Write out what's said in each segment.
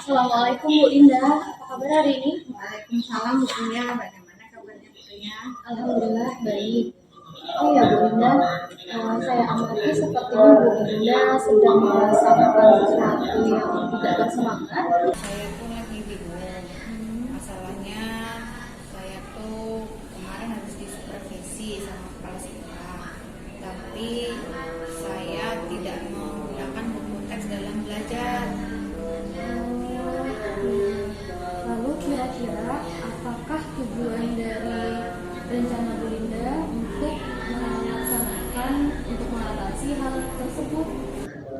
Assalamualaikum Bu Indah, apa kabar hari ini? Waalaikumsalam Bu Ria, bagaimana kabarnya Bu Ria? Alhamdulillah baik. Oh ya Bu Indah, saya amati sepertinya Bu Indah sedang merasakan sesuatu yang tidak bersemangat. Saya tuh lagi bingung. Masalahnya saya tuh kemarin harus disupervisi sama kepala sekolah, tapi saya tidak menggunakan buku teks dalam belajar. Lalu kira-kira apakah tujuan dari rencana Bu Indah untuk melaksanakan untuk mengatasi hal tersebut?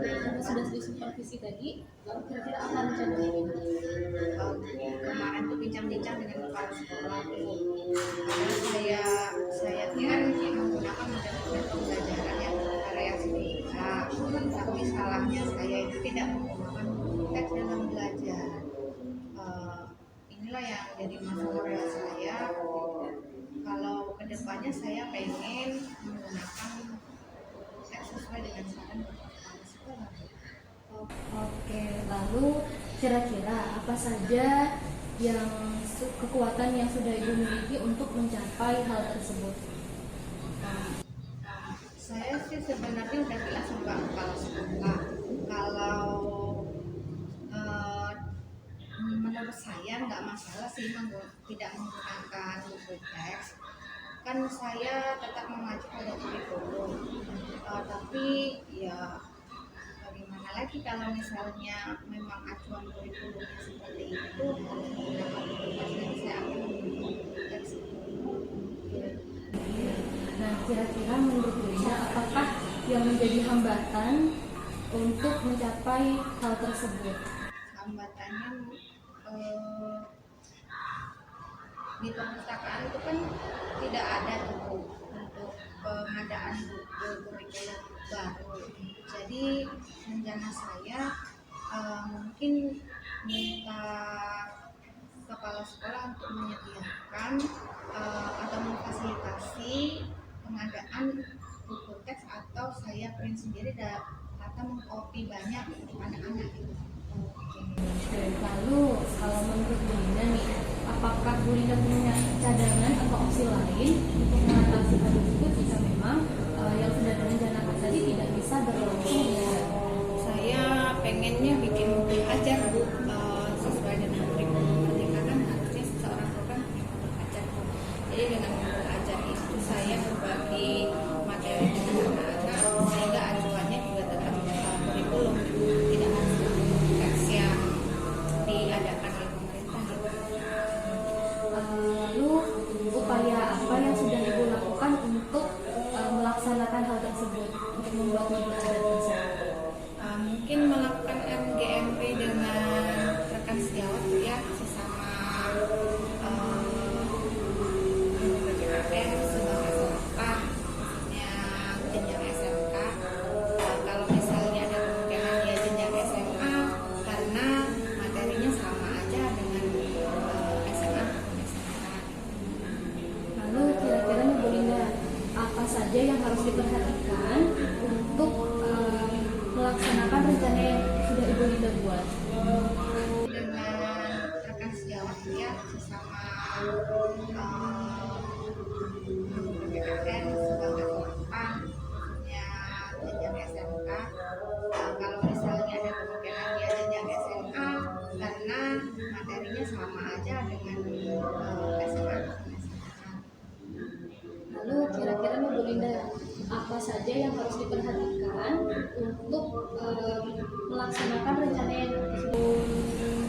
Karena sudah disupervisi tadi, lalu kira-kira apa rencana Bu Indah? Kemarin tuh bincang-bincang dengan kepala sekolah tuh. Saya kira menggunakan metode pembelajaran yang variasi bisa, tapi salahnya saya itu tidak menggunakan buku teks dalam belajar. Inilah yang jadi masalah saya. Kalau kedepannya saya pengen menggunakan teks sesuai dengan saran kepala sekolah. Oke, lalu kira-kira apa saja yang kekuatan yang sudah Ibu miliki untuk mencapai hal tersebut? Saya sih sebenarnya udah bilang sama kepala sekolah kalau menurut saya nggak masalah sih tidak menggunakan buku teks, kan saya tetap mengacu pada kurikulum. Tapi ya bagaimana lagi kalau misalnya memang acuan kurikulumnya seperti itu, harus menggunakan buku teks dan saya akan menggunakan buku teks. Nah, kira-kira menurut Bu Ina, apakah yang menjadi hambatan untuk mencapai hal tersebut? Hambatannya di perpustakaan itu kan tidak ada tuh untuk pengadaan buku kurikulum baru. Jadi rencana saya mungkin minta kepala sekolah untuk menyediakan atau memfasilitasi pengadaan buku teks, atau saya print sendiri atau mengcopy banyak untuk anak-anak gitu. Oke, lalu kalau menurut Bu Ina nih, apakah Bu Ina punya cadangan atau opsi lain untuk mengatasi hal tersebut jika memang yang sudah direncanakan tadi tidak bisa berlangsung? Saya pengennya bikin buku ajar Bu, sesuai dengan kurikulum Merdeka kan harusnya seseorang guru kan punya buku ajar Bu. Jadi dengan buku ajar itu saya berbagi materi dengan anak-anak sehingga acuannya juga tetap kurikulum, tidak harus buku teks yang diadakan oleh pemerintah gitu. Lalu upaya apa yang sudah Ibu lakukan untuk melaksanakan hal tersebut, untuk membuat buku ajar tersebut? Mungkin melakukan MGMP dengan rekan sejawat ya, sesama PPKN sebagai sekolah, khususnya jenjang SMK. Kalau misalnya ada kemungkinan dia jenjang SMA, karena materinya sama aja dengan SMA maupun SMK. Lalu kira-kira nih Bu Linda, apa saja yang harus diperhatikan untuk melaksanakan rencana yang sudah Ibu Linda buat? Dengan rekan sejawat ya, sesama PPKN sebagai sekolah, khususnya jenjang SMK. Kalau misalnya ada kemungkinan dia jenjang SMA, karena materinya sama aja dengan SMA maupun SMK. Lalu kira-kira nih Bu Linda, apa saja yang harus diperhatikan untuk melaksanakan rencana yang tersebut?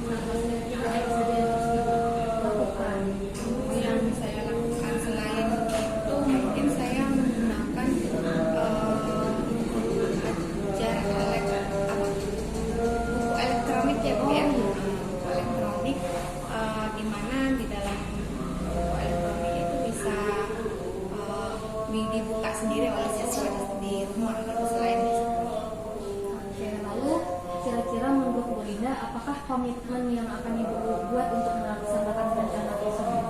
Nah, kira-kira apa saja yang harus dilakukan? Yang saya lakukan selain itu mungkin saya menggunakan ajar buku elektronik ya Bu ya. Buku elektronik di mana di dalam buku elektronik itu bisa dibuka sendiri oleh siswa di rumah gitu, selain di sekolah. Oke, lalu kira-kira menurut Bu Linda, apakah komitmen yang akan Ibu buat untuk melaksanakan rencana tersebut?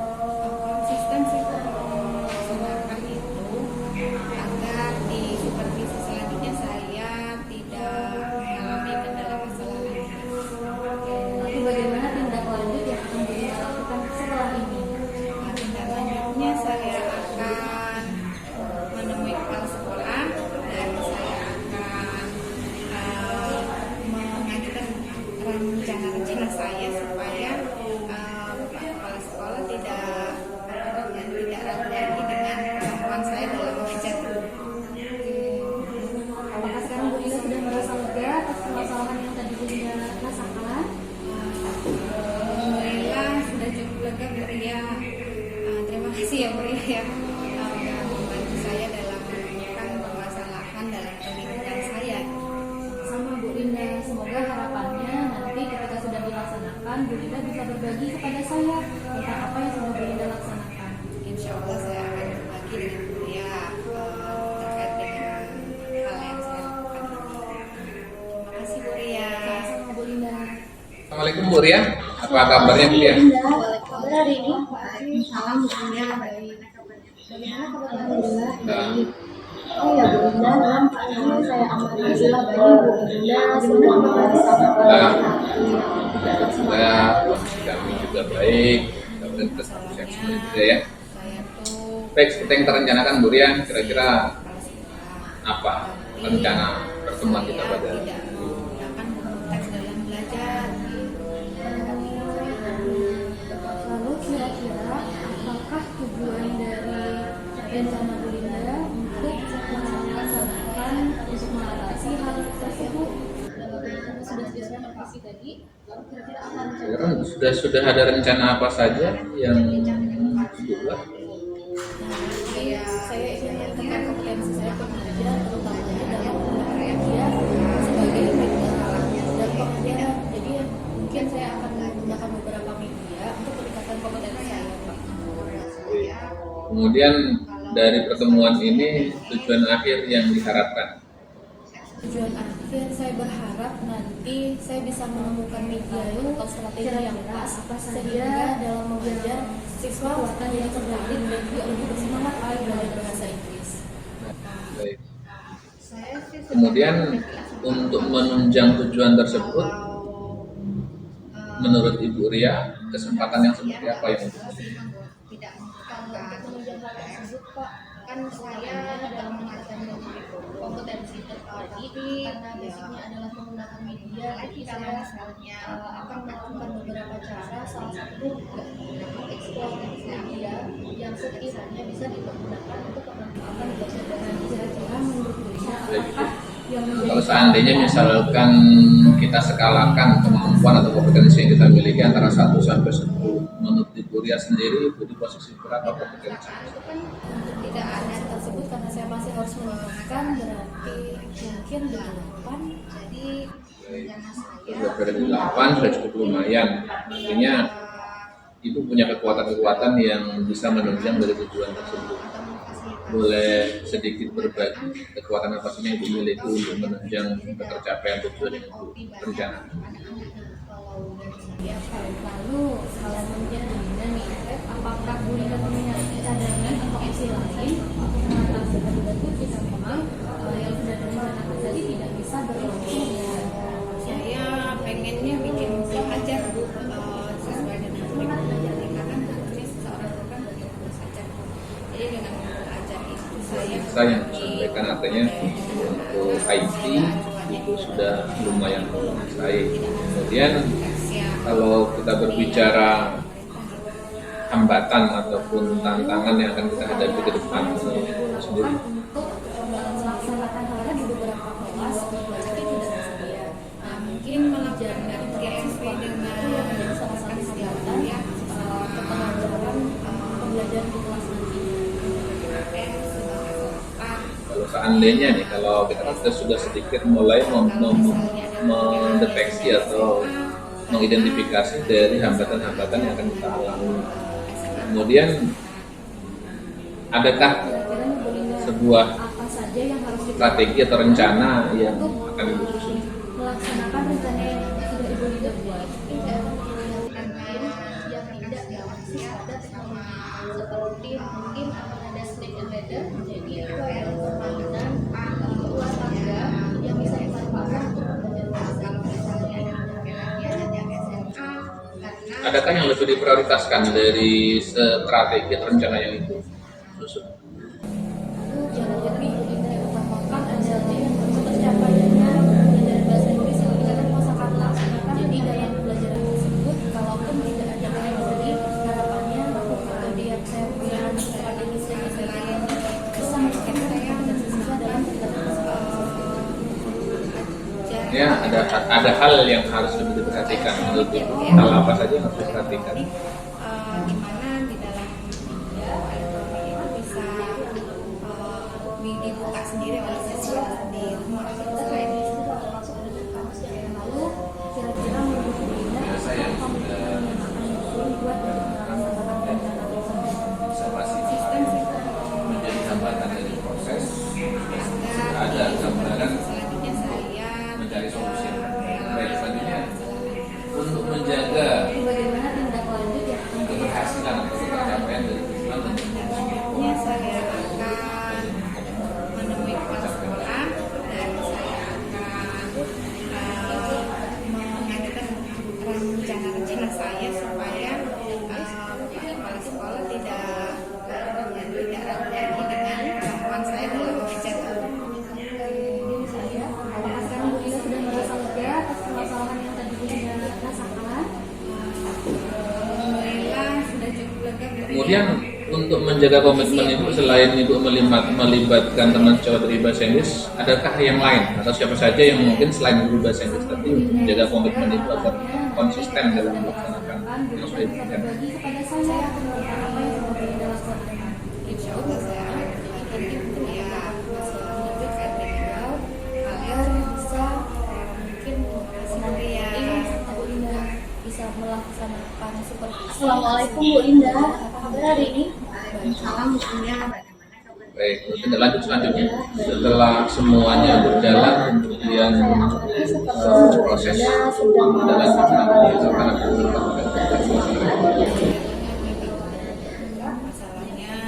Konsisten sih melaksanakan itu agar di supervisi selanjutnya saya tidak mengalami kendala masalah lain. Oke, lalu bagaimana ya Bu ya, udah membantu saya dalam menemukan permasalahan dalam pendidikan saya. Sama Bu Linda, semoga harapannya nanti ketika sudah dilaksanakan, Bu Linda bisa berbagi kepada saya tentang apa yang sudah Bu Linda laksanakan. Insya Allah saya akan berbagi dengan Buria terkait dengan hal yang saya lakukan. Terima kasih Buria. Sama Bu Linda. Assalamualaikum Bu Ria, apa kabarnya Bu Ria? Kabar hari ini? Salam Bu Buria. Bagaimana kabar Alhamdulillah? Nah, Oh ya Bu Linda, dalam hal ini saya amati sila baik Bu Linda sedang melaksanakan saya posisi kami juga baik, kemudian kita status yang seperti itu ya. Saya tuh Baik, seperti yang terencanakan Bu Ria, kira-kira kepala sekolah. apa rencana pertemuan kita pada hari Tidak ini? menggunakan buku teks dalam belajar. Lalu kira-kira apakah tujuan dari rencana Bu Linda untuk melaksanakan untuk mengatasi hal tersebut? Sudah dijelaskan operasi tadi, lalu kira-kira apa rencana? Sekarang sudah ada rencana apa saja yang dibuat? Saya ingin meningkatkan kompetensi saya untuk mengajar, terutamanya dalam menggunakan media sebagai media dan pengajaran. Jadi mungkin saya akan menggunakan beberapa media untuk meningkatkan kompetensi saya, Pak. Kemudian dari pertemuan ini tujuan akhir yang diharapkan. Tujuan akhir saya berharap nanti saya bisa menemukan media atau strategi yang pas sehingga dalam mengajar siswa akan jadi tertarik dan juga lebih bersemangat belajar bahasa Inggris. Baik. Kemudian untuk menunjang tujuan tersebut, menurut Ibu Ria, kesempatan yang seperti apa yang Tidak Kalau untuk menunjang hal tersebut, Pak, kan saya dalam mengajar kompetensi tadi karena basicnya adalah menggunakan media, jadi saya akan melakukan beberapa cara, salah satu mengeksplorasi media yang sekiranya bisa dipergunakan untuk kemanfaatan pelajaran. Kira-kira menurut Buya, apakah yang kalau seandainya misalkan kita skalakan kemampuan atau kompetensi yang kita miliki antara 1 sampai 10, menurut Ibu Ria sendiri itu di posisi berapa kompetensi? itu kan tidak ada tersebut karena saya masih harus menambahkan berarti mungkin 8. jadi rencana saya Sudah dari 8 sudah cukup lumayan. Artinya Ibu punya kekuatan-kekuatan yang bisa menunjang dari tujuan tersebut. Boleh sedikit berbagi kekuatan apa saja yang Ibu miliki untuk menunjang ketercapaian tujuan yang Ibu rencanakan? Lalu kalau menjadi nih, apakah Bu Linda memiliki cadangan atau opsi lain untuk mengatasi tersebut jika memang yang sudah direncanakan tadi tidak bisa berlangsung? saya pengennya bikin buku ajar Bu, sesuai dengan kurikulum belajar kan harusnya seseorang itu kan bagi tugas ajar Bu. Jadi dengan buku ajar itu Saya yang sampaikan artinya untuk IT itu sudah lumayan menguasai. Kemudian kalau kita berbicara hambatan ataupun tantangan yang akan kita hadapi ke depan sendiri, Untuk melaksanakan hal di beberapa kelas tapi tidak tersedia. mungkin melakukan GSP dengan Yang menjadi salah satu hambatan kepelajaran pembelajaran di kelas nanti. kalau seandainya nih kalau kita sudah sedikit mulai mendeteksi atau mengidentifikasi dari hambatan-hambatan yang akan kita alami, kemudian adakah Kira-kira Bu Linda, sebuah apa saja yang harus kita strategi atau rencana yang akan Ibu susun? melaksanakan rencana yang sudah Ibu Linda buat? Yang tidak berbasis pada teknologi seperti mungkin akan ada snake and ladder, jadi itu adalah permainan ular tangga yang bisa dimanfaatkan untuk belajar bahasa. Adakah yang lebih diprioritaskan dari strategi atau rencana yang Ibu susun? Lalu jangan lebih Linda utamakan adanya yang untuk tercapai dengan belajar bahasa Inggris yang dikatakan kosakata. Jadi dalam pelajaran tersebut, kalaupun tidak ada materi, harapannya metode yang saya punya strategi saya bisa meningkatkan kompetensi siswa dalam belajar bahasa Ya, ada hal yang harus lebih diperhatikan menurut Ibu. Hal apa saja yang harus diperhatikan? gimana di dalam sendiri oleh siswa di rumah gitu kayak gitu. Lalu kira-kira menurut Bu Linda biasa yang komitmen sudah yang akan dibuat untuk melaksanakan rencana tersebut? observasi Sistem sih menjadi hambatan dari proses, sudah ada agar gambaran selanjutnya saya mencari solusi. Baik, selanjutnya kesalahan. untuk menjaga Bagaimana tindak lanjut yang akan dilakukan keberhasilan atau pencapaian dari tujuan dan Selanjutnya saya akan menemui kepala sekolah dan saya akan mengajukan rencana-rencana saya supaya kepala sekolah tidak ragu lagi dengan kemampuan saya dalam mengajar. Ini saya, apakah sekarang Bu Linda sudah merasa lega atas permasalahan yang tadi Bu Linda rasakan? Alhamdulillah sudah cukup lega. Bu. kemudian untuk menjaga komitmen Ibu selain Ibu melibatkan teman sejawat dari bahasa Inggris, adakah yang lain atau siapa saja yang mungkin selain guru bahasa Inggris tadi untuk menjaga komitmen Ibu agar konsisten dalam melaksanakan yang sudah Ibu Bisa lakukan? berbagi kepada saya tentang apa yang sudah Bu Linda lakukan. Insya Allah saya akan nanti mungkin ya masih menunjukkan beliau agar bisa mungkin nanti ya Bu Linda bisa melaksanakan seperti itu. Assalamualaikum Bu Linda, apa kabar hari ini? salam hukumnya bagaimana kabar. Baik, untuk tindak lanjut selanjutnya setelah semuanya berjalan kemudian proses tindak lanjut selanjutnya itu akan ada Masalahnya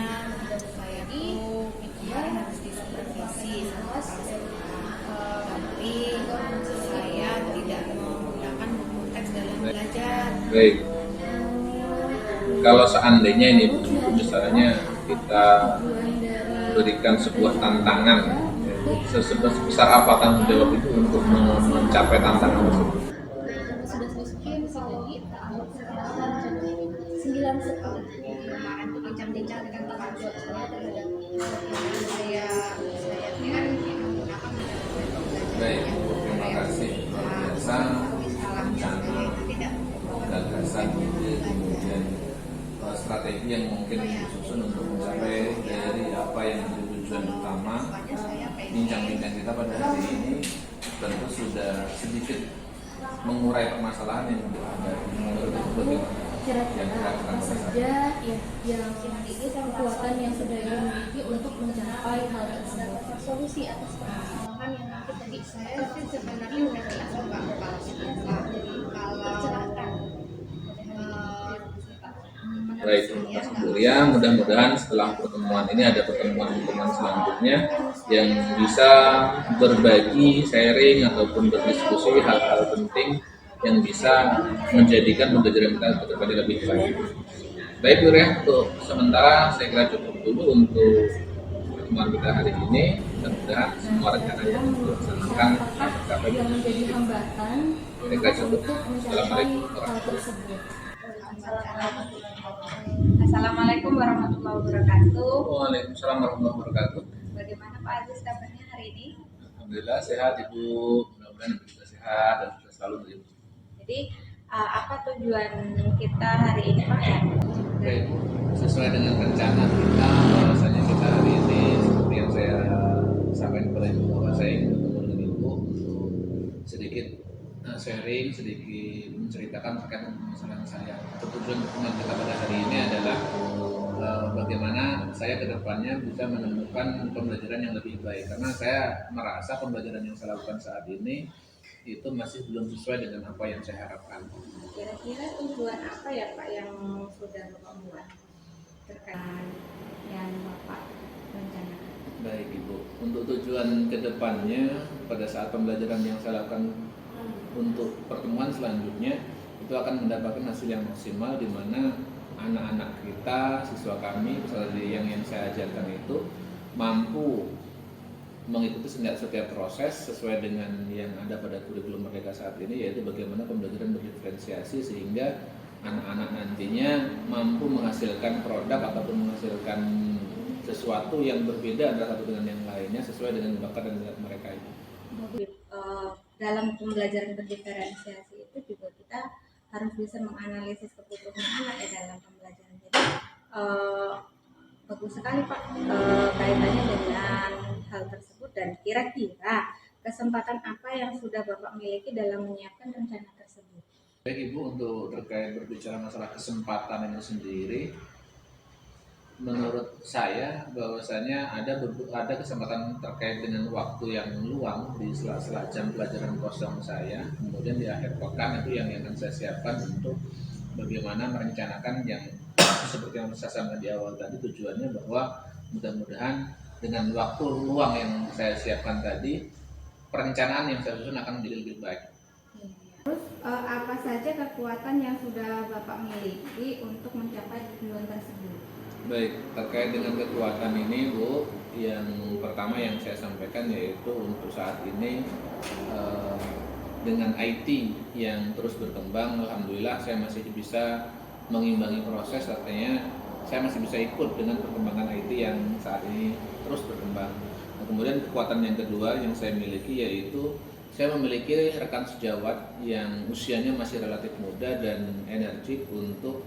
saya tuh kemarin harus disupervisi sama kepala sekolah, tapi saya tidak menggunakan buku teks dalam belajar. baik. Kalau seandainya ini Bu, misalnya kita berikan sebuah tantangan, sebesar apa tanggung jawab itu untuk mencapai tantangan tersebut? Sudah masukin kalau kita anggap sekarang 9 sekali. Kemarin tuh bincang-bincang dengan teman saya terhadap saya kan menggunakan metode belajar. Baik, terima kasih. Luar biasa rencana, gagasan, kemudian strategi yang mungkin disusun untuk mencapai dari apa yang menjadi tujuan utama bincang-bincang kita pada hari ini tentu sudah sedikit mengurai permasalahan yang ada. Menurut itu bagaimana? Kira-kira apa saja yang kekuatan yang sudah dimiliki untuk mencapai hal tersebut? Solusi atas permasalahan yang mungkin tadi Saya sih sebenarnya udah jelas Mbak kepala sekolah. Kalau Baik, Mas Buria, mudah-mudahan setelah pertemuan ini ada pertemuan-pertemuan selanjutnya yang bisa berbagi, sharing, ataupun berdiskusi hal-hal penting yang bisa menjadikan pembelajaran kita ke depannya lebih baik. Baik, Buria, untuk sementara saya kira cukup dulu untuk pertemuan kita hari ini. Mudah-mudahan semua rencananya dilaksanakan tercapai. yang menjadi hambatan Saya kira cukup. untuk mencapai Assalamualaikum hal tersebut? Assalamualaikum warahmatullahi wabarakatuh. Waalaikumsalam warahmatullahi wabarakatuh. Bagaimana Pak Aziz kabarnya hari ini? Alhamdulillah sehat Ibu, mudah-mudahan Ibu juga sehat dan sukses selalu Ibu. Jadi apa tujuan kita hari ini Pak ya? Baik, sesuai dengan rencana kita, bahwasanya kita hari ini seperti yang saya sampaikan kepada Ibu bahwa saya ingin bertemu dengan Ibu untuk sedikit sharing, sedikit menceritakan terkait dengan permasalahan saya. Tujuan pertemuan kita pada hari ini adalah bagaimana saya ke depannya bisa menemukan pembelajaran yang lebih baik, karena saya merasa pembelajaran yang saya lakukan saat ini itu masih belum sesuai dengan apa yang saya harapkan. Kira-kira tujuan apa ya Pak yang sudah Bapak buat terkait yang Bapak rencanakan? Baik Ibu, untuk tujuan ke depannya pada saat pembelajaran yang saya lakukan untuk pertemuan selanjutnya itu akan mendapatkan hasil yang maksimal, di mana anak-anak kita, siswa kami, misalnya yang saya ajarkan itu mampu mengikuti setiap proses sesuai dengan yang ada pada kurikulum Merdeka saat ini, yaitu bagaimana pembelajaran berdiferensiasi sehingga anak-anak nantinya mampu menghasilkan produk ataupun menghasilkan sesuatu yang berbeda antara satu dengan yang lainnya sesuai dengan bakat dan minat mereka itu. Dalam pembelajaran berdiferensiasi itu juga kita harus bisa menganalisis kebutuhan anak ya dalam pembelajaran. Jadi Bagus sekali Pak kaitannya dengan hal tersebut, dan kira-kira kesempatan apa yang sudah Bapak miliki dalam menyiapkan rencana tersebut? Baik Ibu, untuk terkait berbicara masalah kesempatan itu sendiri, menurut saya bahwasanya ada kesempatan terkait dengan waktu yang luang di sela-sela jam pelajaran kosong saya. Kemudian di akhir pekan itu yang akan saya siapkan untuk bagaimana merencanakan yang seperti yang saya sampaikan di awal tadi, tujuannya bahwa mudah-mudahan dengan waktu luang yang saya siapkan tadi, perencanaan yang saya susun akan menjadi lebih baik. Terus apa saja kekuatan yang sudah Bapak miliki untuk mencapai tujuan tersebut? Baik, terkait dengan kekuatan ini Bu, yang pertama yang saya sampaikan yaitu untuk saat ini dengan IT yang terus berkembang, alhamdulillah saya masih bisa mengimbangi proses, artinya saya masih bisa ikut dengan perkembangan IT yang saat ini terus berkembang. Nah, kemudian kekuatan yang kedua yang saya miliki yaitu saya memiliki rekan sejawat yang usianya masih relatif muda dan energik untuk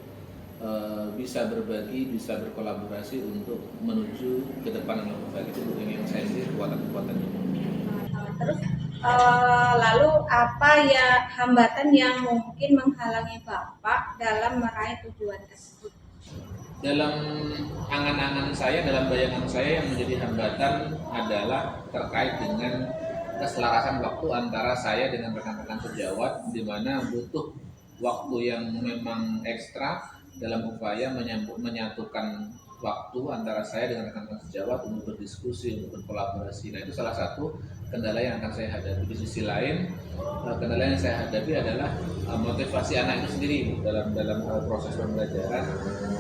bisa berbagi, bisa berkolaborasi untuk menuju ke depan yang lebih baik. Itu yang saya lihat kekuatan-kekuatannya. Terus lalu apa ya hambatan yang mungkin menghalangi Bapak dalam meraih tujuan tersebut? Dalam angan-angan saya, dalam bayangan saya yang menjadi hambatan adalah terkait dengan keselarasan waktu antara saya dengan rekan-rekan sejawat, di mana butuh waktu yang memang ekstra dalam upaya menyatukan waktu antara saya dengan rekan-rekan sejawat untuk berdiskusi, untuk berkolaborasi. Nah, itu salah satu kendala yang akan saya hadapi. Di sisi lain, kendala yang saya hadapi adalah motivasi anak itu sendiri dalam proses pembelajaran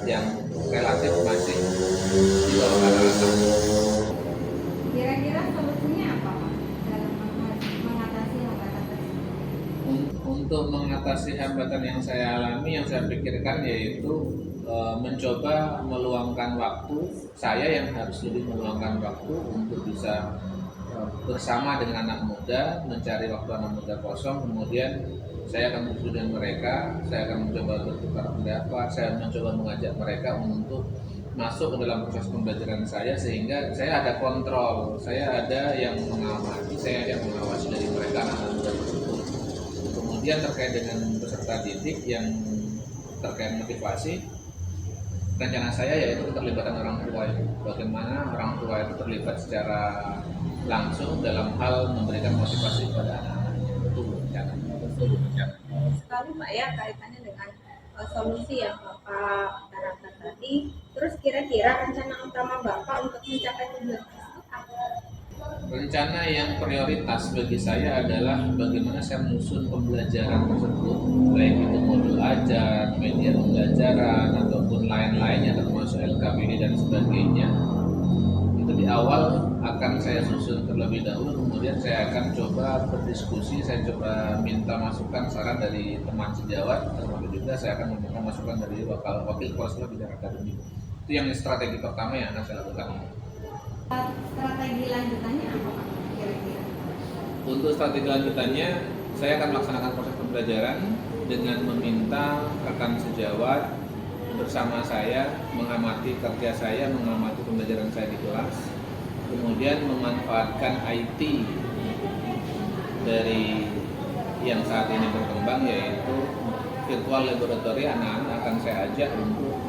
yang relatif masih di bawah rata-rata. Kira-kira solusinya apa Pak dalam mengatasi hambatan tersebut? Untuk mengatasi hambatan yang saya alami, yang saya pikirkan yaitu mencoba meluangkan waktu, saya yang harus lebih meluangkan waktu untuk bisa bersama dengan anak muda, mencari waktu anak muda kosong, kemudian saya akan berdiskusi dengan mereka, saya akan mencoba bertukar pendapat, saya mencoba mengajak mereka untuk masuk ke dalam proses pembelajaran saya, sehingga saya ada kontrol, saya ada yang mengawasi, saya ada yang mengawasi dari mereka anak muda tersebut. Kemudian terkait dengan peserta didik yang terkait motivasi, rencana saya yaitu keterlibatan orang tua. Bagaimana orang tua itu terlibat secara langsung dalam hal memberikan motivasi kepada anak-anaknya. Itu rencana. Sekali Pak ya kaitannya dengan solusi yang Bapak utarakan tadi. Terus kira-kira rencana utama Bapak untuk mencapai tujuan tersebut apa? Rencana yang prioritas bagi saya adalah bagaimana saya menyusun pembelajaran tersebut, baik itu modul ajar, media pembelajaran, ataupun lain-lainnya termasuk LKPD dan sebagainya. Itu di awal akan saya susun terlebih dahulu, kemudian saya akan coba berdiskusi, saya coba minta masukan saran dari teman sejawat, termasuk juga saya akan meminta masukan dari wakil kepala sekolah bidang akademik. Itu yang strategi pertama yang akan saya lakukan. Strategi lanjutannya apa Pak kira-kira? Untuk strategi lanjutannya, saya akan melaksanakan proses pembelajaran dengan meminta rekan sejawat bersama saya mengamati kerja saya, mengamati pembelajaran saya di kelas, kemudian memanfaatkan IT dari yang saat ini berkembang, yaitu virtual laboratory. Anak-anak akan saya ajak untuk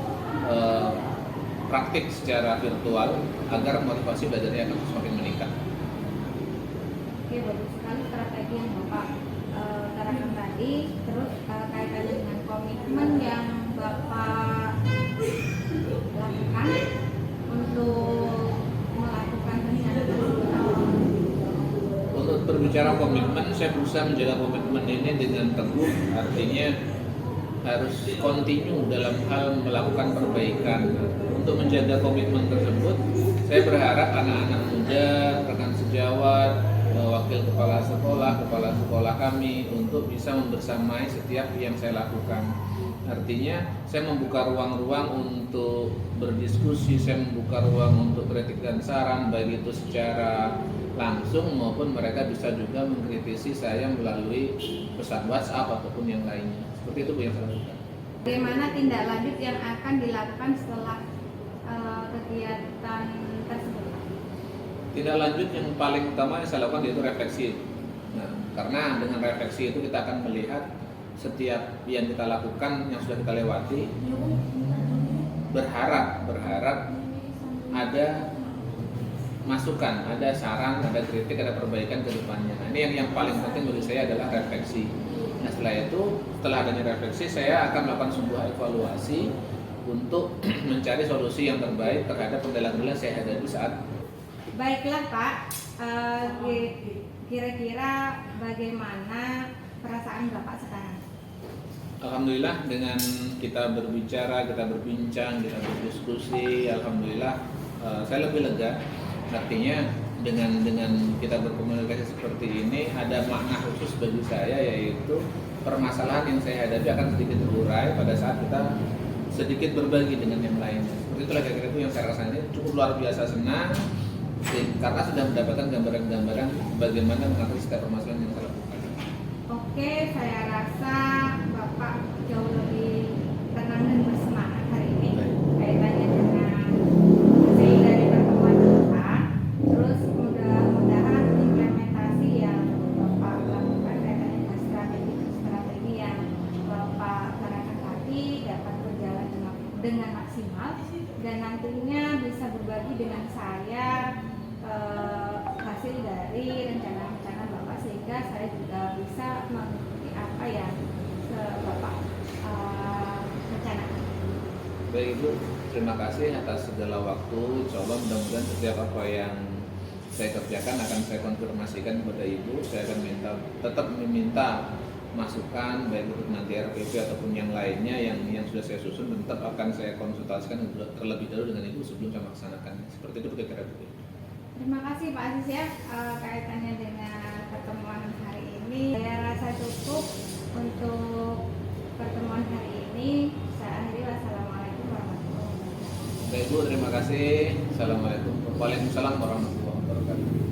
praktik secara virtual agar motivasi belajarnya akan semakin meningkat. Oke, bagus sekali strategi yang Bapak terangkan tadi. Terus kaitannya dengan komitmen yang Bapak lakukan untuk melakukan rencana tersebut. Untuk berbicara komitmen, saya berusaha menjaga komitmen ini dengan teguh, artinya harus kontinu dalam hal melakukan perbaikan. Untuk menjaga komitmen tersebut, saya berharap anak-anak muda, rekan sejawat, wakil kepala sekolah kami untuk bisa membersamai setiap yang saya lakukan. Artinya saya membuka ruang-ruang untuk berdiskusi, saya membuka ruang untuk kritik dan saran, baik itu secara langsung maupun mereka bisa juga mengkritisi saya melalui pesan WhatsApp ataupun yang lainnya. Seperti itu yang saya lakukan. Bagaimana tindak lanjut yang akan dilakukan setelah kegiatan tersebut? Tindak lanjut yang paling utama yang saya lakukan yaitu refleksi. Nah, karena dengan refleksi itu kita akan melihat setiap yang kita lakukan, yang sudah kita lewati, berharap ada masukan, ada saran, ada kritik, ada perbaikan ke depannya. Nah, ini yang paling penting bagi saya adalah refleksi. Nah, setelah adanya refleksi, saya akan melakukan sebuah evaluasi untuk mencari solusi yang terbaik terhadap kendala-kendala yang saya hadapi saat. Baiklah Pak, kira-kira bagaimana perasaan Bapak sekarang? Alhamdulillah dengan kita berbicara, kita berbincang, kita berdiskusi, alhamdulillah saya lebih lega. Artinya dengan kita berkomunikasi seperti ini ada makna khusus bagi saya, yaitu permasalahan yang saya hadapi akan sedikit terurai pada saat kita sedikit berbagi dengan yang lainnya. Seperti itulah kira-kira itu yang saya rasakan. Ini cukup luar biasa senang karena sudah mendapatkan gambaran-gambaran bagaimana mengatasi setiap permasalahan yang saya lakukan. Oke, saya rasa Bapak jauh lebih tenang dan bersemangat hari ini kaitannya dengan hasil dari pertemuan kita. Terus mudah-mudahan implementasi yang Bapak lakukan kaitannya dengan strategi yang Bapak terangkan tadi dapat berjalan dengan maksimal dan nantinya bisa berbagi dengan saya hasil dari rencana-rencana Bapak sehingga saya juga bisa mengikuti apa yang Bapak rencanakan. Baik Ibu, terima kasih atas segala waktu. Insya Allah mudah-mudahan setiap apa yang saya kerjakan akan saya konfirmasikan kepada Ibu. Saya akan tetap meminta masukan baik untuk nanti RPP ataupun yang lainnya yang sudah saya susun, dan tetap akan saya konsultasikan terlebih dahulu dengan Ibu sebelum saya melaksanakan. Seperti itu kira-kira Bu. Terima kasih Pak Aziz ya, kaitannya dengan pertemuan hari ini. Saya rasa cukup untuk pertemuan hari ini. Saya akhiri, wassalamualaikum warahmatullahi wabarakatuh. Baik Bu, terima kasih. Assalamualaikum. Waalaikumsalam warahmatullahi wabarakatuh.